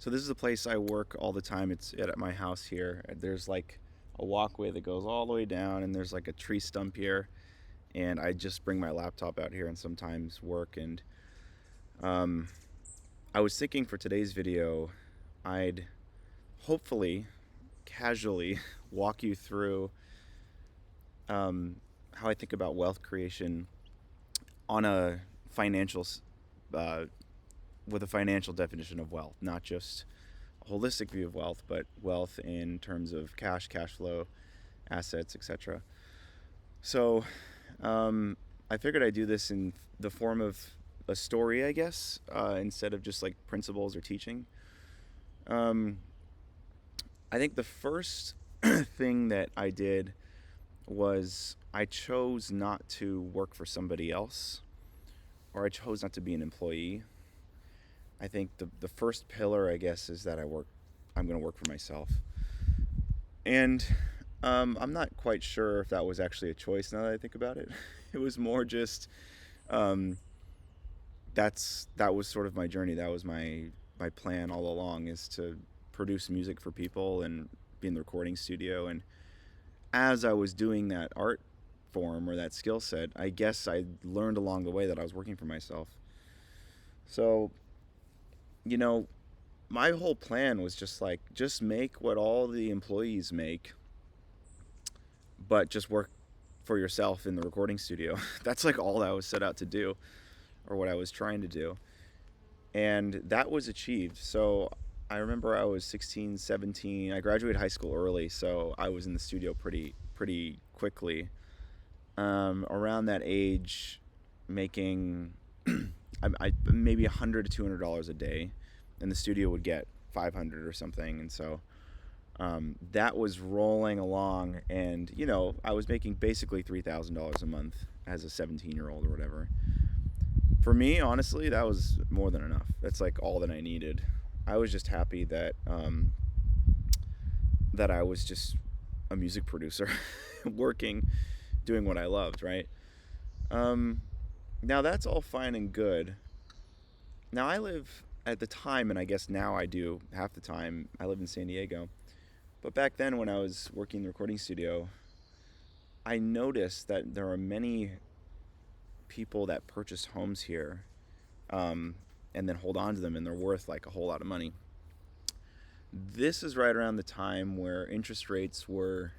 So this is a place I work all the time. It's at my house here. There's like a walkway that goes all the way down, and there's like a tree stump here. And I just bring my laptop out here and sometimes work. And um, I was thinking for today's video, I'd hopefully casually walk you through um, how I think about wealth creation on a financial, uh, with a financial definition of wealth, not just a holistic view of wealth, but wealth in terms of cash flow, assets, etc. So I figured I'd do this in the form of a story, I guess, instead of just like principles or teaching. Um, I think the first thing that I did was I chose not to work for somebody else, or I chose not to be an employee. I think the first pillar, I guess, is that I'm going to work for myself. And I'm not quite sure if that was actually a choice now that I think about it. It was more just um, that was sort of my journey. That was my plan all along, is to produce music for people and be in the recording studio. And as I was doing that art form or that skill set, I guess I learned along the way that I was working for myself. So, you know, my whole plan was just make what all the employees make, but just work for yourself in the recording studio. That's like all I was set out to do, or what I was trying to do. And that was achieved. So I remember I was 16, 17. I graduated high school early, so I was in the studio pretty quickly. Around that age, making maybe $100 to $200 a day, and the studio would get 500 or something. And so that was rolling along, and I was making basically $3,000 a month as a 17-year-old or whatever. For me, honestly, that was more than enough. That's like all that I needed. I was just happy that I was just a music producer, working, doing what I loved, right? Um, Now that's all fine and good. Now I live at the time, and I guess now I do half the time. I live in San Diego, but back then when I was working in the recording studio, I noticed that there are many people that purchase homes here, um, and then hold on to them, and they're worth like a whole lot of money. This is right around the time where interest rates were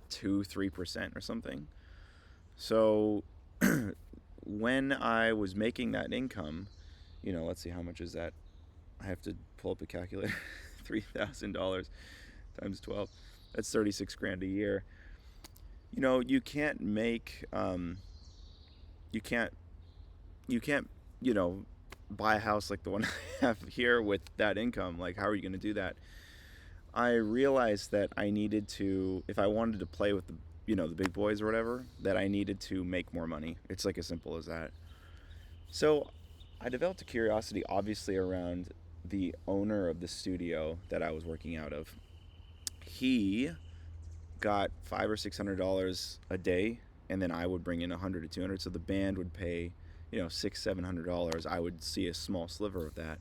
2-3% or something. So when I was making that income, let's see, how much is that? I have to pull up a calculator. $3,000 times 12. That's 36 grand a year. You can't make you can't you can't buy a house like the one I have here with that income. Like, how are you going to do that? I realized that I needed to, if I wanted to play with the big boys or whatever, that I needed to make more money. It's like as simple as that. So I developed a curiosity, obviously, around the owner of the studio that I was working out of. He got $500 or $600 a day, and then I would bring in 100 to 200. So the band would pay, $600-700. I would see a small sliver of that.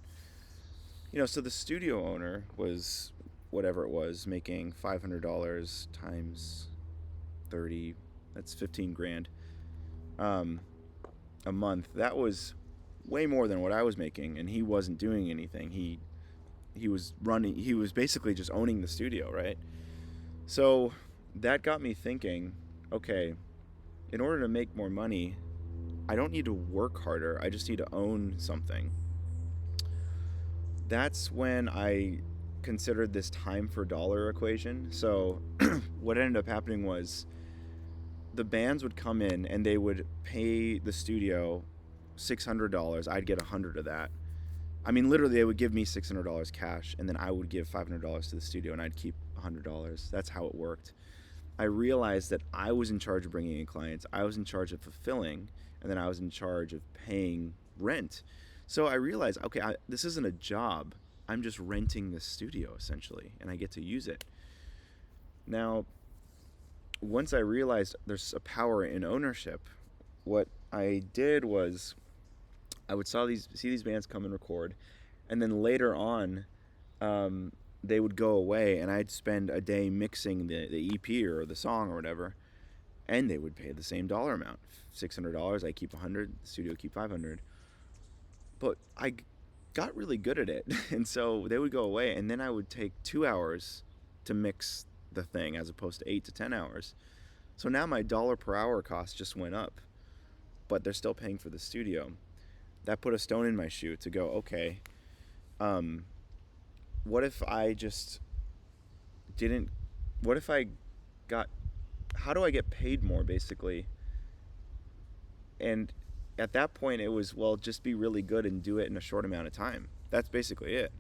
So the studio owner was, whatever it was, making $500 times 30. That's 15 grand a month. That was way more than what I was making, and he wasn't doing anything. He was running. He was basically just owning the studio, right? So that got me thinking, okay, in order to make more money, I don't need to work harder. I just need to own something. That's when I considered this time for dollar equation. So what ended up happening was the bands would come in and they would pay the studio $600. I'd get 100 of that. I mean, literally, they would give me $600 cash, and then I would give $500 to the studio, and I'd keep $100. That's how it worked. I realized that I was in charge of bringing in clients, I was in charge of fulfilling, and then I was in charge of paying rent. So I realized, okay, this isn't a job. I'm just renting the studio, essentially, and I get to use it. Now, once I realized there's a power in ownership, what I did was I would see these bands come and record, and then later on, um, they would go away, and I'd spend a day mixing the EP or the song or whatever, and they would pay the same dollar amount, $600. I keep 100, the studio keep 500. But I got really good at it, and so they would go away, and then I would take 2 hours to mix the thing as opposed to 8 to 10 hours. So now my dollar per hour cost just went up, but they're still paying for the studio. That put a stone in my shoe to go, okay, um, what if I just didn't, what if I got, how do I get paid more basically? And at that point it was, well, just be really good and do it in a short amount of time. That's basically it.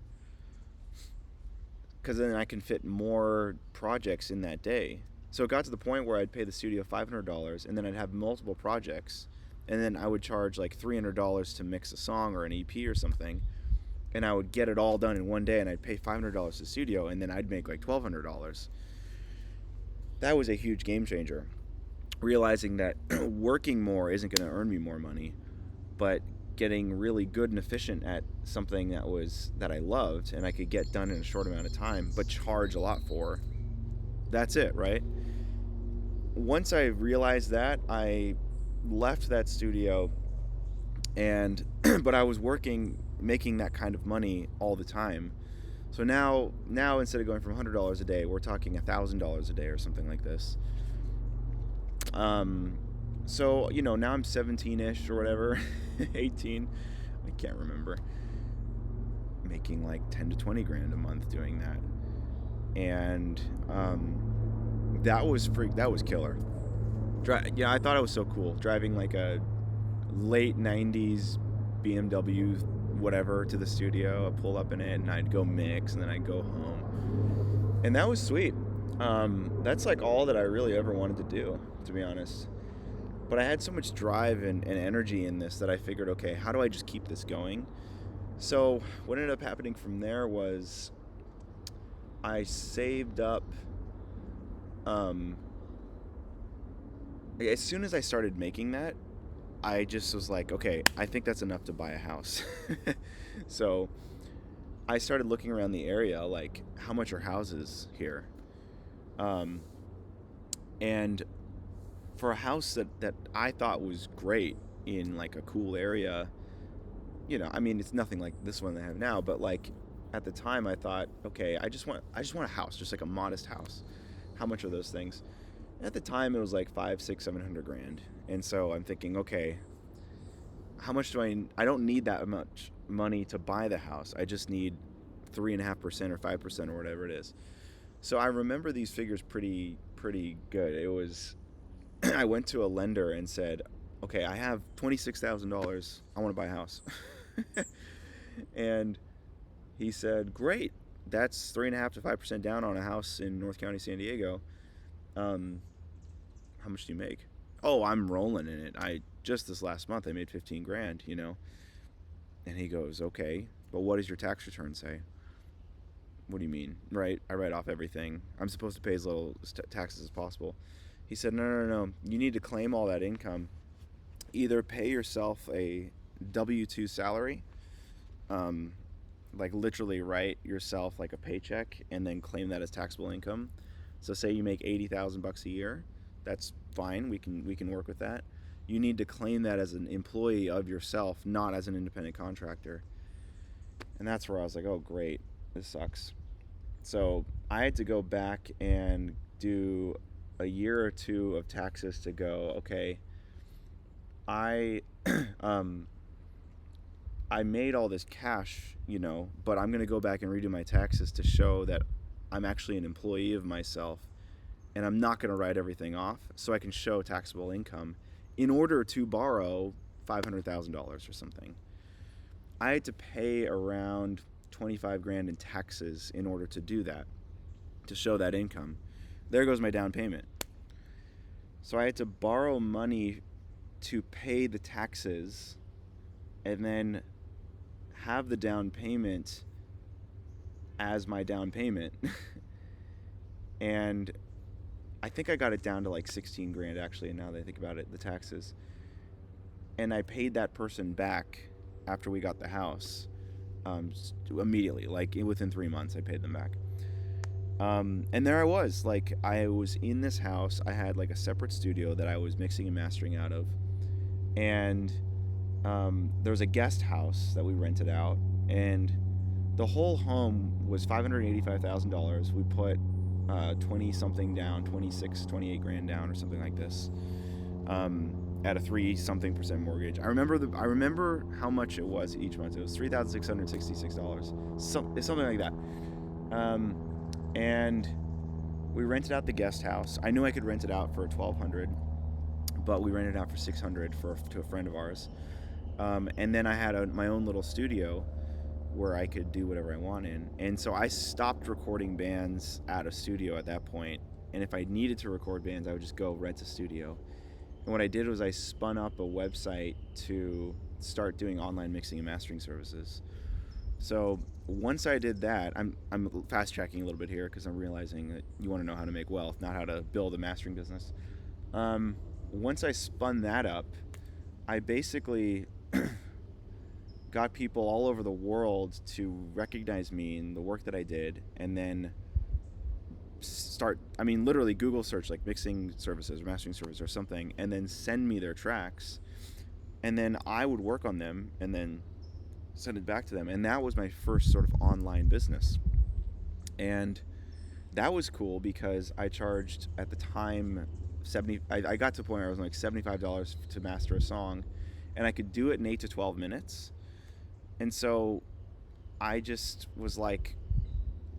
Because then I can fit more projects in that day. So it got to the point where I'd pay the studio $500, and then I'd have multiple projects, and then I would charge like $300 to mix a song or an EP or something, and I would get it all done in one day, and I'd pay $500 to the studio, and then I'd make like $1,200. That was a huge game changer. Realizing that working more isn't going to earn me more money, but getting really good and efficient at something that I loved and I could get done in a short amount of time but charge a lot for. That's it, right? Once I realized that, I left that studio, and but I was working, making that kind of money all the time. So now instead of going from $100 a day, we're talking $1,000 a day or something like this. So now I'm 17ish or whatever, 18. I can't remember. Making like 10 to 20 grand a month doing that, and that was killer. I thought it was so cool driving like a late 90s BMW whatever to the studio. I'd pull up in it and I'd go mix, and then I'd go home, and that was sweet. That's like all that I really ever wanted to do, to be honest. But I had so much drive and energy in this that I figured, okay, how do I just keep this going? So what ended up happening from there was I saved up. As soon as I started making that, I just was like, okay, I think that's enough to buy a house. So I started looking around the area, like, how much are houses here? And for a house that I thought was great in like a cool area, I mean, it's nothing like this one that I have now, but like at the time I thought, okay, I just want a house, just like a modest house. How much are those things? And at the time it was like 500, 600, 700 grand. And so I'm thinking, okay, how much do I don't need that much money to buy the house. I just need 3.5% or 5% or whatever it is. So I remember these figures pretty good. It was I went to a lender and said, okay, I have $26,000. I want to buy a house. And he said, great. That's 3.5 to 5% down on a house in North County, San Diego. How much do you make? Oh, I'm rolling in it. Just this last month I made 15 grand, And he goes, okay, but what does your tax return say? What do you mean? Right? I write off everything. I'm supposed to pay as little taxes as possible. He said, no. You need to claim all that income. Either pay yourself a W-2 salary, like literally write yourself like a paycheck and then claim that as taxable income. So say you make $80,000 a year, that's fine. We can work with that. You need to claim that as an employee of yourself, not as an independent contractor. And that's where I was like, oh great, this sucks. So I had to go back and do a year or two of taxes to go, okay, I made all this cash, but I'm going to go back and redo my taxes to show that I'm actually an employee of myself, and I'm not going to write everything off, so I can show taxable income in order to borrow $500,000 or something. I had to pay around 25 grand in taxes in order to do that, to show that income. There goes my down payment. So I had to borrow money to pay the taxes and then have the down payment as my down payment. And I think I got it down to like 16 grand actually, now that I think about it, the taxes. And I paid that person back after we got the house. immediately, like within 3 months, I paid them back. And there I was, like I was in this house. I had like a separate studio that I was mixing and mastering out of, and there was a guest house that we rented out, and the whole home was $585,000. We put 20 something down, 26, 28 grand down, or something like this, at a 3 something percent mortgage. I remember how much it was each month. It was $3,666, something like that. And we rented out the guest house. I knew I could rent it out for $1,200, but we rented it out for $600 to a friend of ours. And then I had my own little studio where I could do whatever I wanted. And so I stopped recording bands at a studio at that point. And if I needed to record bands, I would just go rent a studio. And what I did was I spun up a website to start doing online mixing and mastering services. So once I did that, I'm fast tracking a little bit here because I'm realizing that you want to know how to make wealth, not how to build a mastering business. Once I spun that up, I basically got people all over the world to recognize me and the work that I did, and then literally Google search like mixing services or mastering services or something, and then send me their tracks, and then I would work on them and then send it back to them. And that was my first sort of online business. And that was cool because I charged at the time I got to a point where I was like $75 to master a song, and I could do it in 8 to 12 minutes. And so I just was like,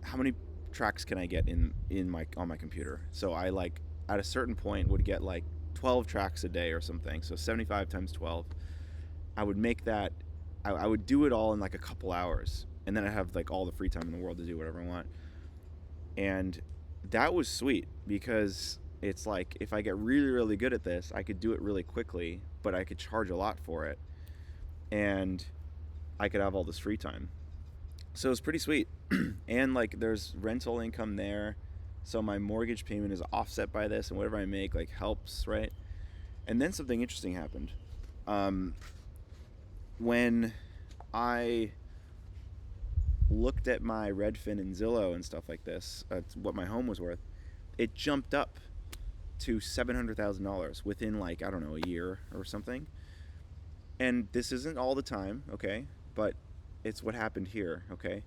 how many tracks can I get on my computer? So I, like, at a certain point would get like 12 tracks a day or something. So 75 times 12. I would make that, I would do it all in like a couple hours, and then I have like all the free time in the world to do whatever I want. And that was sweet because it's like, if I get really, really good at this, I could do it really quickly, but I could charge a lot for it, and I could have all this free time. So it was pretty sweet. And like, there's rental income there, so my mortgage payment is offset by this, and whatever I make like helps, right? And then something interesting happened. When I looked at my Redfin and Zillow and stuff like this, what my home was worth, it jumped up to $700,000 within, like, I don't know, a year or something. And this isn't all the time, okay? But it's what happened here, okay?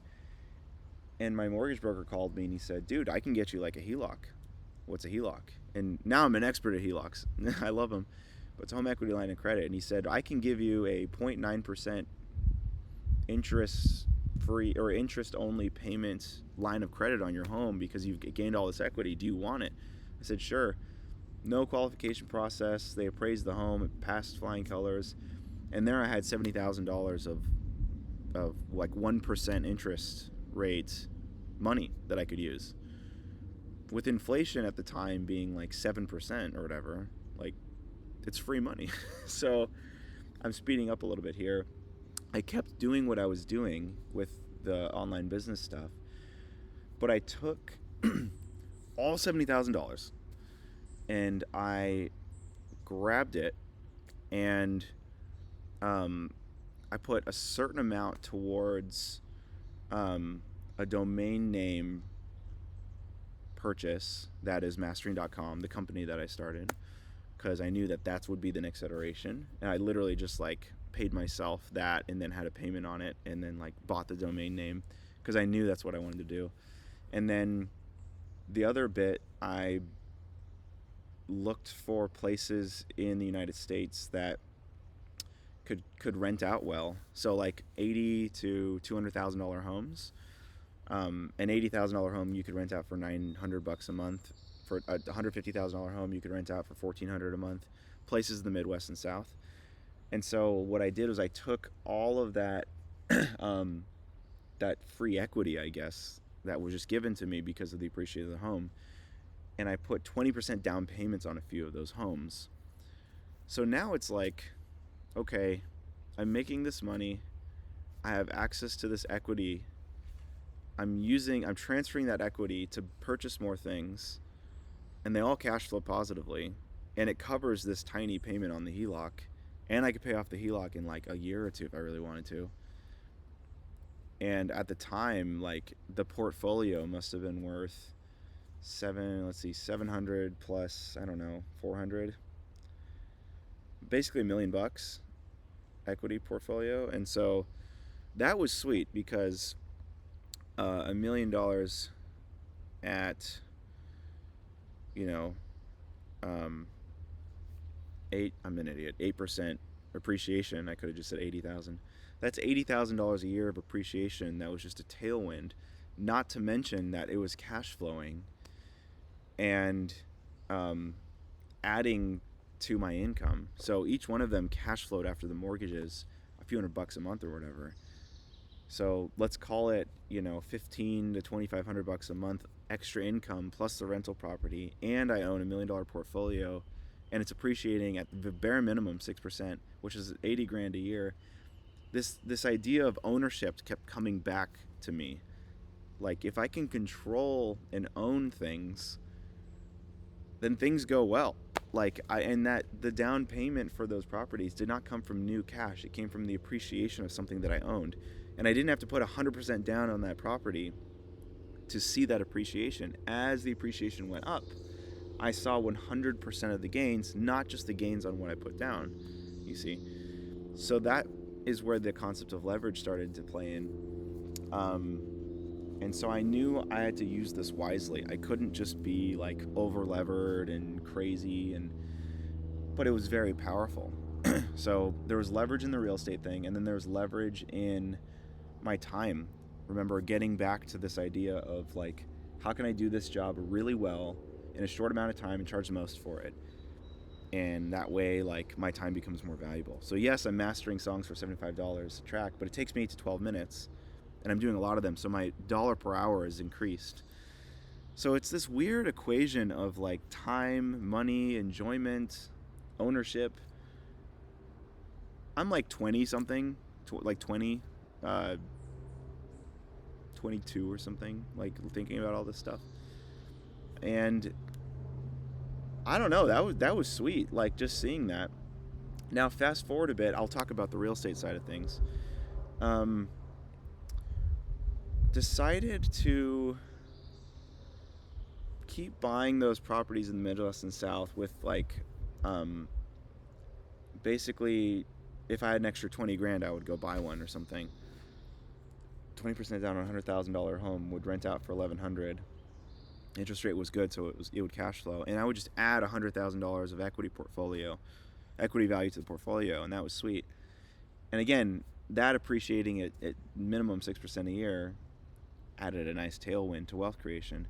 And my mortgage broker called me and he said, dude, I can get you like a HELOC. What's a HELOC? And now I'm an expert at HELOCs. I love them. But it's home equity line of credit. And he said, I can give you a 0.9% interest-free or interest-only payment line of credit on your home because you've gained all this equity. Do you want it? I said, sure. No qualification process. They appraised the home. It passed flying colors. And there I had $70,000 of like 1% interest rate money that I could use. With inflation at the time being like 7% or whatever, like, it's free money. So I'm speeding up a little bit here. I kept doing what I was doing with the online business stuff, but I took all $70,000 and I grabbed it, and I put a certain amount towards a domain name purchase, that is mastering.com, the company that I started, because I knew that would be the next iteration. And I literally just like paid myself that and then had a payment on it, and then like bought the domain name because I knew that's what I wanted to do. And then the other bit, I looked for places in the United States that could rent out well. So like $80,000 to $200,000 homes. An $80,000 home you could rent out for $900 a month. For a $150,000 home you could rent out for $1,400 a month. Places in the Midwest and South. And so what I did was I took all of that that free equity, I guess, that was just given to me because of the appreciation of the home, and I put 20% down payments on a few of those homes. So now it's like, okay, I'm making this money, I have access to this equity, I'm transferring that equity to purchase more things, and they all cash flow positively, and it covers this tiny payment on the HELOC, and I could pay off the HELOC in like a year or two if I really wanted to. And at the time, like, the portfolio must have been worth 700 plus, I don't know, 400, basically $1 million equity portfolio. And so that was sweet because $1 million at, you know, um, I'm an idiot, 8% appreciation. I could have just said 80,000. That's $80,000 a year of appreciation. That was just a tailwind, not to mention that it was cash flowing and um, adding to my income. So each one of them cash flowed after the mortgages a few $100 a month or whatever. So let's call it, 15 to 2,500 bucks a month extra income plus the rental property, and I own $1 million portfolio, and it's appreciating at the bare minimum 6%, which is 80 grand a year. This idea of ownership kept coming back to me. Like, if I can control and own things, then things go well. Like, and that the down payment for those properties did not come from new cash. It came from the appreciation of something that I owned. And I didn't have to put 100% down on that property to see that appreciation. As the appreciation went up, I saw 100% of the gains, not just the gains on what I put down, you see. So that is where the concept of leverage started to play in. And so I knew I had to use this wisely. I couldn't just be like over levered and crazy, but it was very powerful. So there was leverage in the real estate thing, and then there was leverage in my time. Remember, getting back to this idea of like, how can I do this job really well in a short amount of time and charge the most for it? And that way, like, my time becomes more valuable. So yes, I'm mastering songs for $75 a track, but it takes me 8 to 12 minutes, and I'm doing a lot of them, so my dollar per hour is increased. So it's this weird equation of like time, money, enjoyment, ownership. I'm like 20 something, like 20, 22 or something, like thinking about all this stuff. And I don't know, that was sweet, like just seeing that. Now fast forward a bit, I'll talk about the real estate side of things. Decided to keep buying those properties in the Midwest and South with like, basically, if I had an extra 20 grand, I would go buy one or something. 20% down on a $100,000 home would rent out for $1,100. Interest rate was good, so it would cash flow, and I would just add $100,000 of equity value to the portfolio, and that was sweet. And again, that appreciating at minimum 6% a year added a nice tailwind to wealth creation.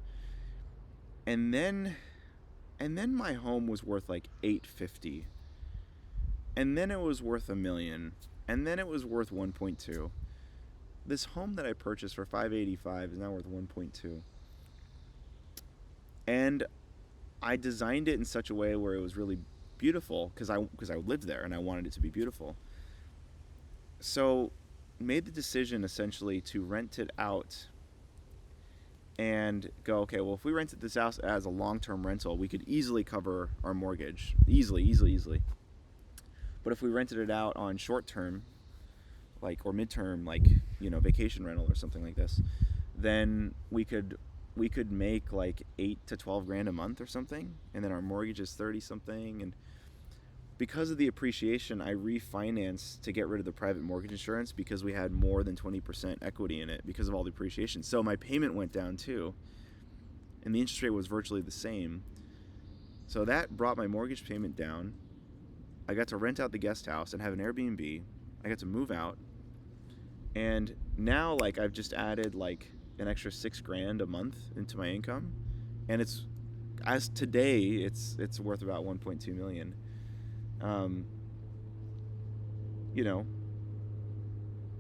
And then my home was worth like $850, and then it was worth $1 million, and then it was worth 1.2. This home that I purchased for $585 is now worth 1.2. And I designed it in such a way where it was really beautiful because I lived there and I wanted it to be beautiful. So made the decision essentially to rent it out and go, okay, well, if we rented this house as a long-term rental, we could easily cover our mortgage. Easily. But if we rented it out on short-term, like, or midterm, like, vacation rental or something like this, then we could make like 8 to 12 grand a month or something, and then our mortgage is 30 something. And because of the appreciation, I refinanced to get rid of the private mortgage insurance because we had more than 20% equity in it because of all the appreciation. So my payment went down too, and the interest rate was virtually the same. So that brought my mortgage payment down. I got to rent out the guest house and have an Airbnb. I got to move out, and now like I've just added like an extra 6 grand a month into my income, and as today it's worth about 1.2 million.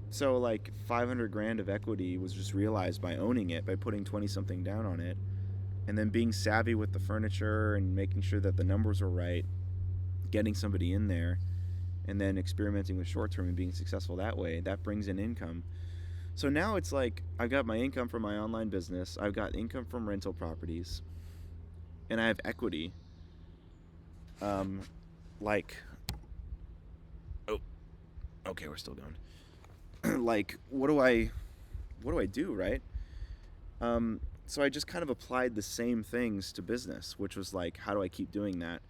So like 500 grand of equity was just realized by owning it, by putting 20 something down on it, and then being savvy with the furniture and making sure that the numbers were right, getting somebody in there, and then experimenting with short term and being successful that way. That brings in income. So now it's like I've got my income from my online business, I've got income from rental properties, and I have equity. Like, oh, okay, we're still going. Like, what do I what do I do, right? So I just kind of applied the same things to business, which was like, how do I keep doing that?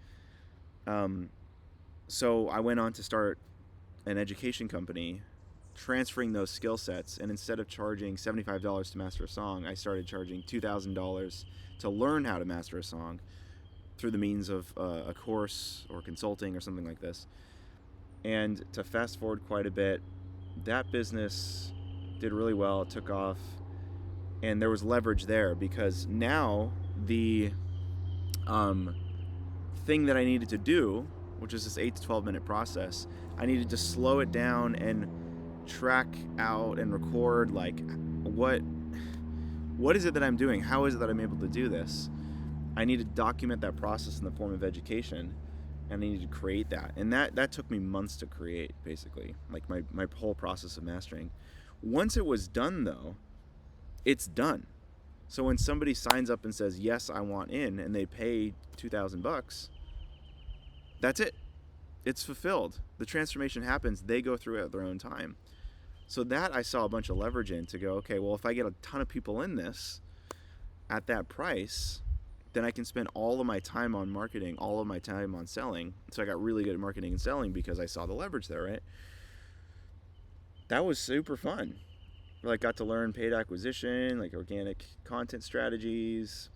Um, so I went on to start an education company, transferring those skill sets. And instead of charging $75 to master a song, I started charging $2,000 to learn how to master a song through the means of a course or consulting or something like this. And to fast forward quite a bit, that business did really well. It took off, and there was leverage there because now the um, thing that I needed to do, which is this 8 to 12 minute process, I needed to slow it down and track out and record like what is it that I'm doing? How is it that I'm able to do this? I need to document that process in the form of education, and I need to create that. And that took me months to create, basically, like my whole process of mastering. Once it was done, though, it's done. So when somebody signs up and says, yes, I want in, and they pay $2,000, that's it. It's fulfilled. The transformation happens. They go through it at their own time. So that I saw a bunch of leverage in to go, okay, well, if I get a ton of people in this at that price, then I can spend all of my time on marketing, all of my time on selling. So I got really good at marketing and selling because I saw the leverage there, right? That was super fun. Like, got to learn paid acquisition, like organic content strategies,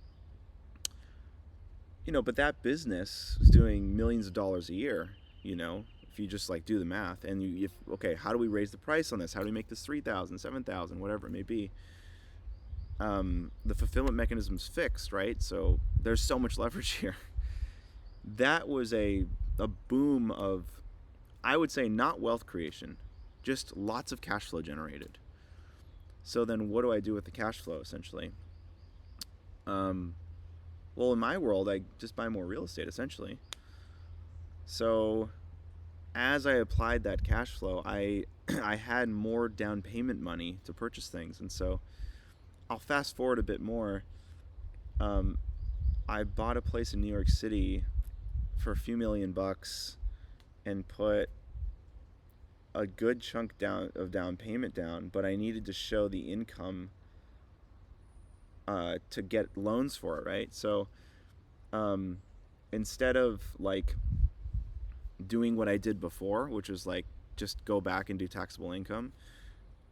but that business is doing millions of dollars a year, if you just like do the math and okay, how do we raise the price on this? How do we make this 3,000, 7,000, whatever it may be? The fulfillment mechanism's fixed, right? So there's so much leverage here. That was a boom of, I would say, not wealth creation, just lots of cash flow generated. So then what do I do with the cash flow, essentially? Well, in my world, I just buy more real estate, essentially. So as I applied that cash flow, I had more down payment money to purchase things. And so I'll fast forward a bit more. I bought a place in New York City for a few $1,000,000 and put a good chunk of down payment down, but I needed to show the income to get loans for it, right? So instead of like doing what I did before, which was like just go back and do taxable income,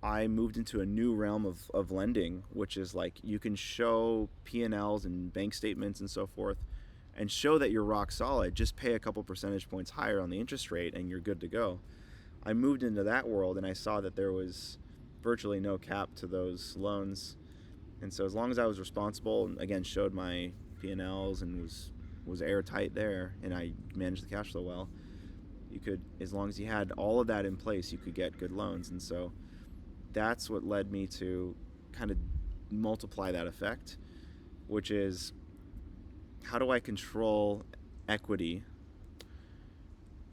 I moved into a new realm of lending, which is like you can show P&Ls and bank statements and so forth and show that you're rock solid. Just pay a couple percentage points higher on the interest rate and you're good to go. I moved into that world and I saw that there was virtually no cap to those loans. And so as long as I was responsible and again showed my P&Ls and was airtight there and I managed the cash flow well, you could, as long as you had all of that in place, you could get good loans. And so that's what led me to kind of multiply that effect, which is how do I control equity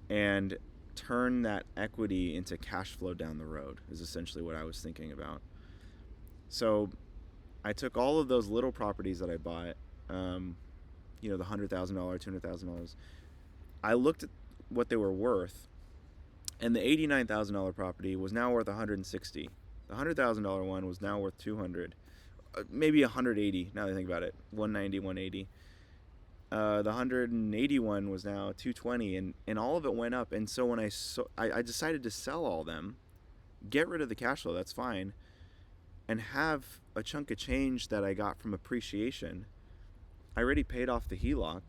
and turn that equity into cash flow down the road is essentially what I was thinking about. So I took all of those little properties that I bought, the $100,000, $200,000. I looked at what they were worth, and the $89,000 property was now worth $160,000. The $100,000 one was now worth $200,000, maybe $180,000 now that I think about it, $190,000, $180,000. The $181,000 was now $220,000, and all of it went up. And so when I decided to sell all them, get rid of the cash flow, that's fine, and have a chunk of change that I got from appreciation. I already paid off the HELOC,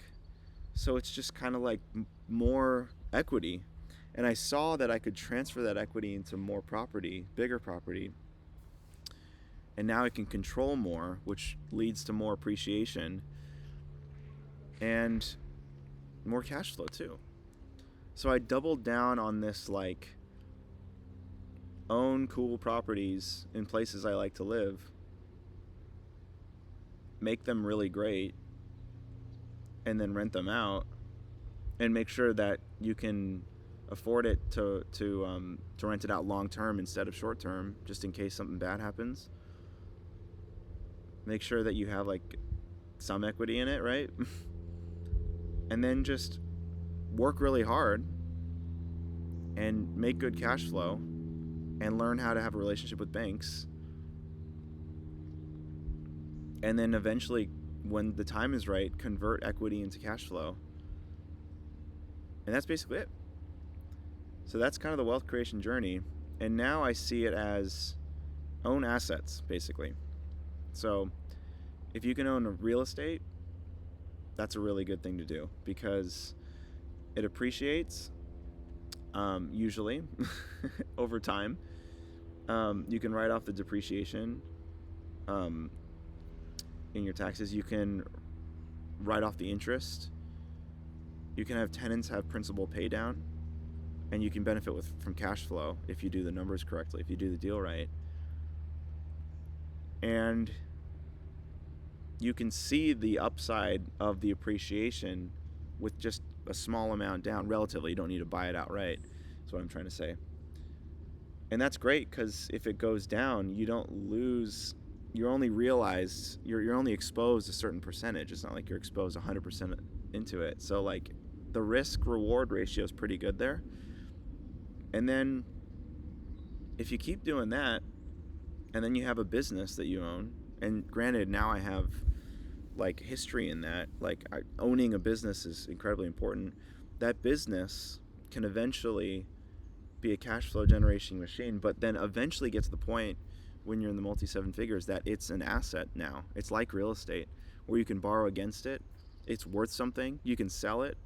so it's just kind of like more equity. And I saw that I could transfer that equity into more property, bigger property, and now I can control more, which leads to more appreciation and more cash flow too. So I doubled down on this, like, own cool properties in places I like to live, make them really great, and then rent them out, and make sure that you can afford it to rent it out long term instead of short term, just in case something bad happens. Make sure that you have like some equity in it, right? And then just work really hard and make good cash flow and learn how to have a relationship with banks and then eventually, when the time is right, convert equity into cash flow. And that's basically it. So that's kind of the wealth creation journey. And now I see it as own assets, basically. So if you can own a real estate, that's a really good thing to do, because it appreciates, usually, over time. You can write off the depreciation in your taxes. You can write off the interest. You can have tenants have principal pay down, and you can benefit from cash flow if you do the numbers correctly, if you do the deal right. And you can see the upside of the appreciation with just a small amount down, relatively. You don't need to buy it outright, that's what I'm trying to say. And that's great, because if it goes down, you don't lose. You're only you're only exposed a certain percentage. It's not like you're exposed 100% into it. So like the risk reward ratio is pretty good there. And then if you keep doing that, and then you have a business that you own, and granted, now I have like history in that, like owning a business is incredibly important. That business can eventually be a cash flow generation machine, but then eventually get to the point when you're in the multi seven figures that it's an asset now. It's like real estate, where you can borrow against it. It's worth something. You can sell it,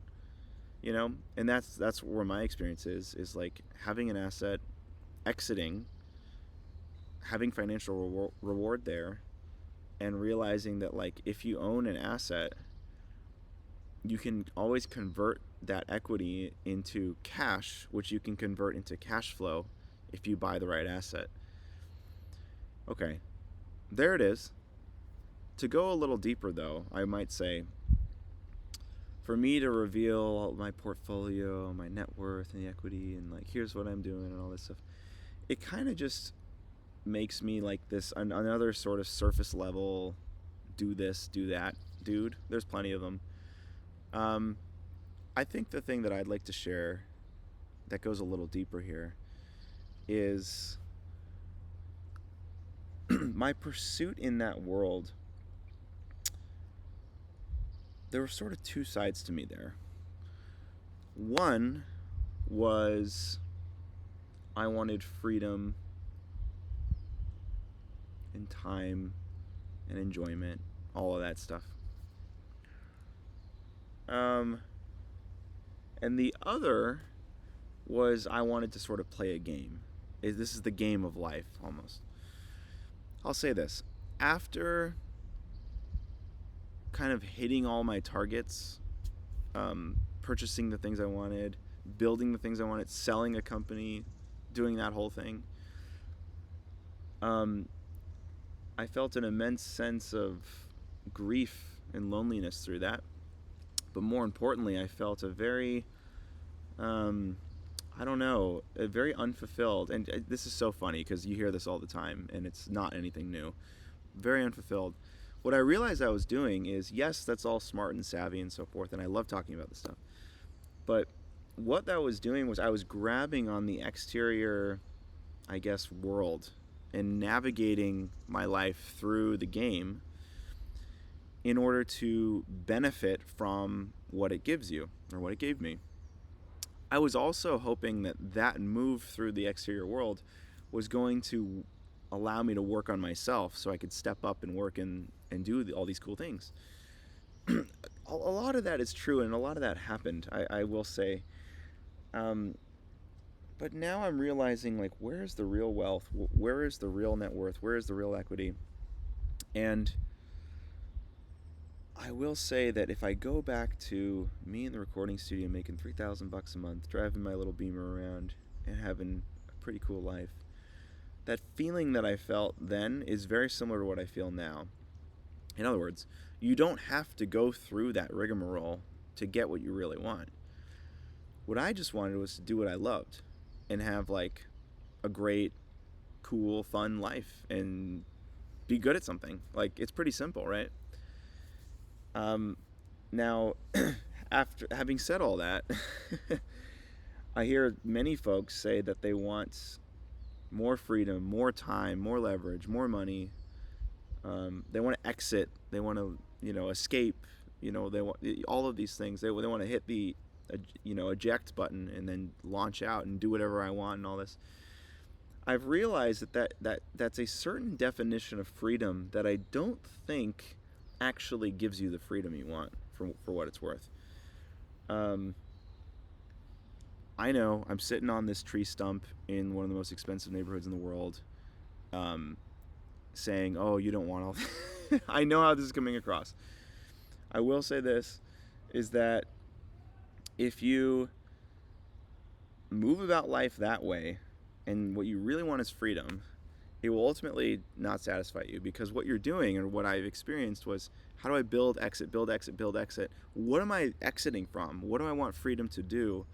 and that's where my experience is like having an asset, exiting, having financial reward there, and realizing that like if you own an asset, you can always convert that equity into cash, which you can convert into cash flow if you buy the right asset. Okay, there it is. To go a little deeper though, I might say, for me to reveal my portfolio, my net worth and the equity, and like here's what I'm doing and all this stuff, it kind of just makes me like this another sort of surface level do this, do that dude. There's plenty of them. I think the thing that I'd like to share that goes a little deeper here is my pursuit in that world. There were sort of two sides to me there. One was I wanted freedom and time and enjoyment, all of that stuff. And the other was I wanted to sort of play a game. This is the game of life, almost. I'll say this. After kind of hitting all my targets, purchasing the things I wanted, building the things I wanted, selling a company, doing that whole thing, I felt an immense sense of grief and loneliness through that. But more importantly, I felt a very, a very unfulfilled, and this is so funny because you hear this all the time and it's not anything new, very unfulfilled. What I realized I was doing is, yes, that's all smart and savvy and so forth, and I love talking about this stuff. But what that was doing was I was grabbing on the exterior, I guess, world and navigating my life through the game in order to benefit from what it gives you, or what it gave me. I was also hoping that move through the exterior world was going to allow me to work on myself so I could step up and work and do all these cool things. A lot of that is true, and a lot of that happened, I will say. But now I'm realizing, like, where's the real wealth? Where is the real net worth? Where is the real equity? And I will say that if I go back to me in the recording studio making $3,000 a month, driving my little Beamer around and having a pretty cool life, that feeling that I felt then is very similar to what I feel now. In other words, you don't have to go through that rigmarole to get what you really want. What I just wanted was to do what I loved and have like a great, cool, fun life and be good at something. Like, it's pretty simple, right? Now, after having said all that, I hear many folks say that they want more freedom, more time, more leverage, more money, They want to exit. They want to, escape. They want all of these things. They want to hit the, eject button and then launch out and do whatever I want and all this. I've realized that's a certain definition of freedom that I don't think actually gives you the freedom you want for what it's worth. I know I'm sitting on this tree stump in one of the most expensive neighborhoods in the world, saying, "Oh, you don't want all." I know how this is coming across. I will say this, is that if you move about life that way, and what you really want is freedom, it will ultimately not satisfy you, because what you're doing, or what I've experienced, was, how do I build, exit, build, exit, build, exit? What am I exiting from? What do I want freedom to do?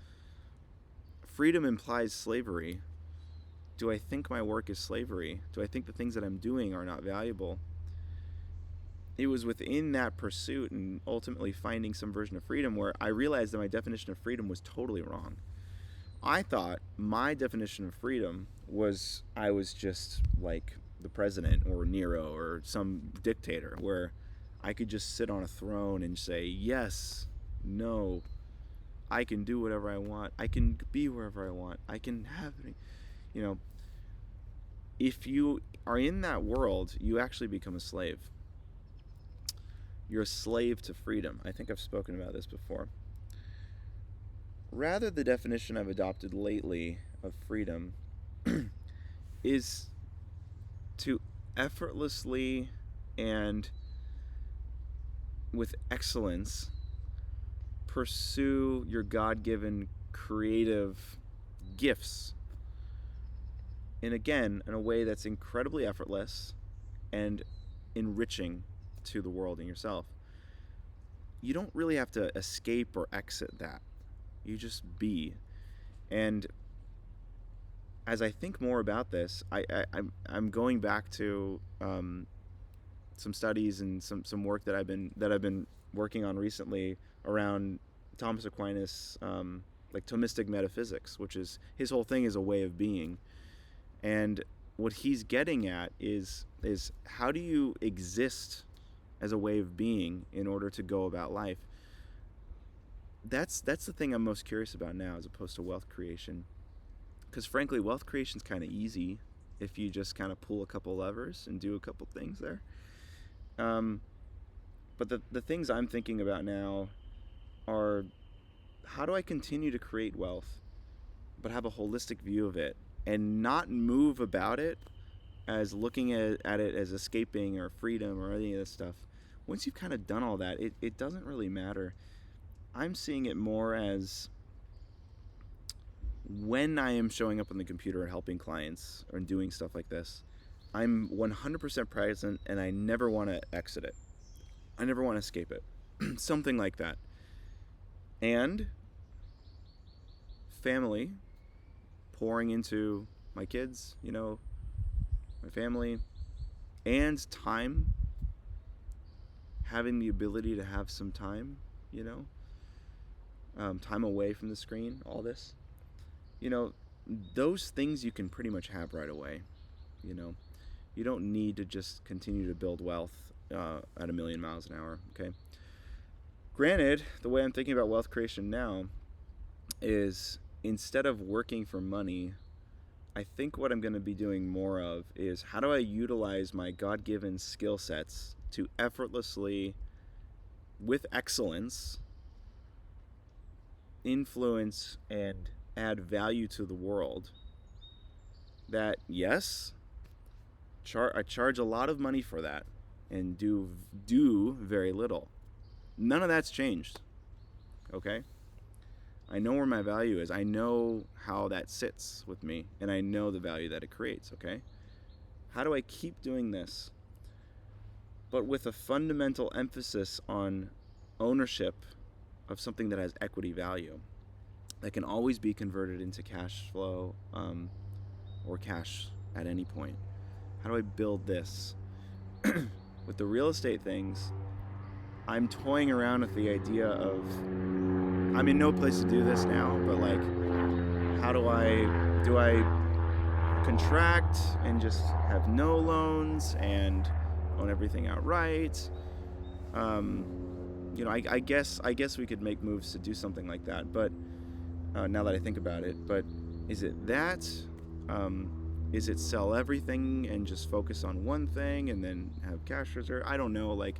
Freedom implies slavery. Do I think my work is slavery? Do I think the things that I'm doing are not valuable? It was within that pursuit and ultimately finding some version of freedom where I realized that my definition of freedom was totally wrong. I thought my definition of freedom was I was just like the president or Nero or some dictator, where I could just sit on a throne and say, yes, no, I can do whatever I want. I can be wherever I want. I can have, if you are in that world, you actually become a slave. You're a slave to freedom. I think I've spoken about this before. Rather, the definition I've adopted lately of freedom is to effortlessly and with excellence pursue your God-given creative gifts. And again, in a way that's incredibly effortless and enriching to the world and yourself. You don't really have to escape or exit that. You just be. And as I think more about this, I'm going back to some studies and some work that I've been working on recently around Thomas Aquinas, like Thomistic metaphysics, which is his whole thing is a way of being. And what he's getting at is how do you exist as a way of being in order to go about life? That's the thing I'm most curious about now, as opposed to wealth creation. Because frankly, wealth creation is kind of easy if you just kind of pull a couple levers and do a couple things there. But the things I'm thinking about now are, how do I continue to create wealth, but have a holistic view of it and not move about it as looking at it as escaping or freedom or any of this stuff. Once you've kind of done all that, it doesn't really matter. I'm seeing it more as when I am showing up on the computer and helping clients or doing stuff like this, I'm 100% present and I never want to exit it. I never want to escape it. Something like that. And family, pouring into my kids, my family, and time, having the ability to have some time, time away from the screen, all this, those things you can pretty much have right away. You don't need to just continue to build wealth at 1,000,000 miles an hour. Okay. Granted, the way I'm thinking about wealth creation now is, instead of working for money, I think what I'm going to be doing more of is, how do I utilize my God-given skill sets to effortlessly, with excellence, influence and add value to the world. That, yes, I charge a lot of money for that and do very little. None of that's changed. Okay? I know where my value is. I know how that sits with me, and I know the value that it creates. Okay? How do I keep doing this, but with a fundamental emphasis on ownership of something that has equity value, that can always be converted into cash flow or cash at any point? How do I build this? With the real estate things, I'm toying around with the idea of, I'm in no place to do this now, but like, how do I contract and just have no loans and own everything outright. I guess we could make moves to do something like that. But now that I think about it, but is it that? Is it sell everything and just focus on one thing and then have cash reserve? I don't know. Like,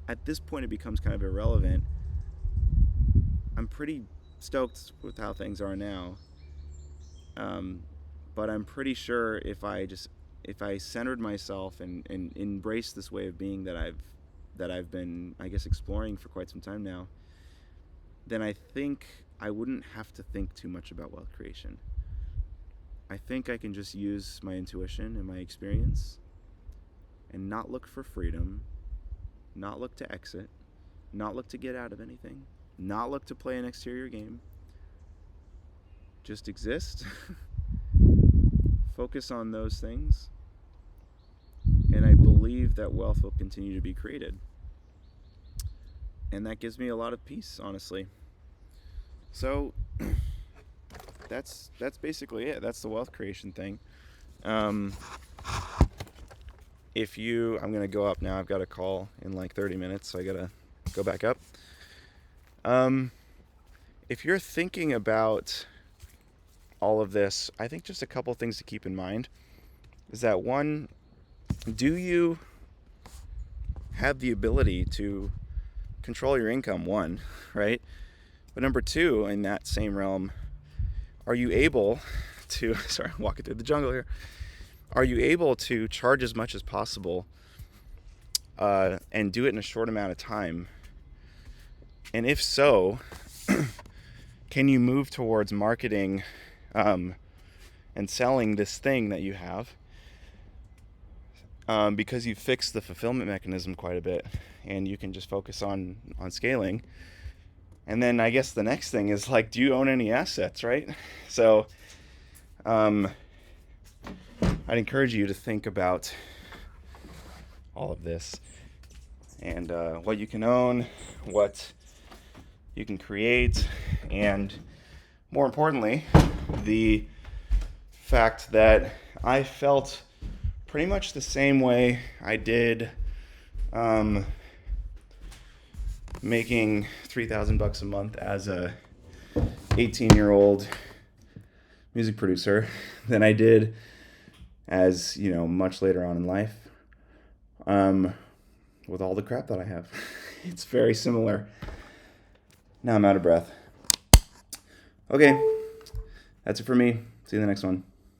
at this point, it becomes kind of irrelevant. I'm pretty stoked with how things are now. But I'm pretty sure if I centered myself and embraced this way of being that I've been, I guess, exploring for quite some time now, then I think I wouldn't have to think too much about wealth creation. I think I can just use my intuition and my experience and not look for freedom, not look to exit, not look to get out of anything, not look to play an exterior game. Just exist, focus on those things, and I believe that wealth will continue to be created. And that gives me a lot of peace, honestly. So that's basically it. That's the wealth creation thing. I'm gonna go up now. I've got a call in like 30 minutes, so I gotta go back up. If you're thinking about all of this, I think just a couple things to keep in mind is that, one, do you have the ability to control your income? One, right? But number two, in that same realm, are you able to, sorry, I'm walking through the jungle here. Are you able to charge as much as possible and do it in a short amount of time? And if so, can you move towards marketing and selling this thing that you have because you've fixed the fulfillment mechanism quite a bit and you can just focus on scaling? And then I guess the next thing is, like, do you own any assets, right? So I'd encourage you to think about all of this and what you can own, what you can create, and more importantly, the fact that I felt pretty much the same way I did making $3,000 a month as a 18-year-old music producer than I did as, much later on in life, with all the crap that I have. It's very similar. Now I'm out of breath. Okay, that's it for me. See you in the next one.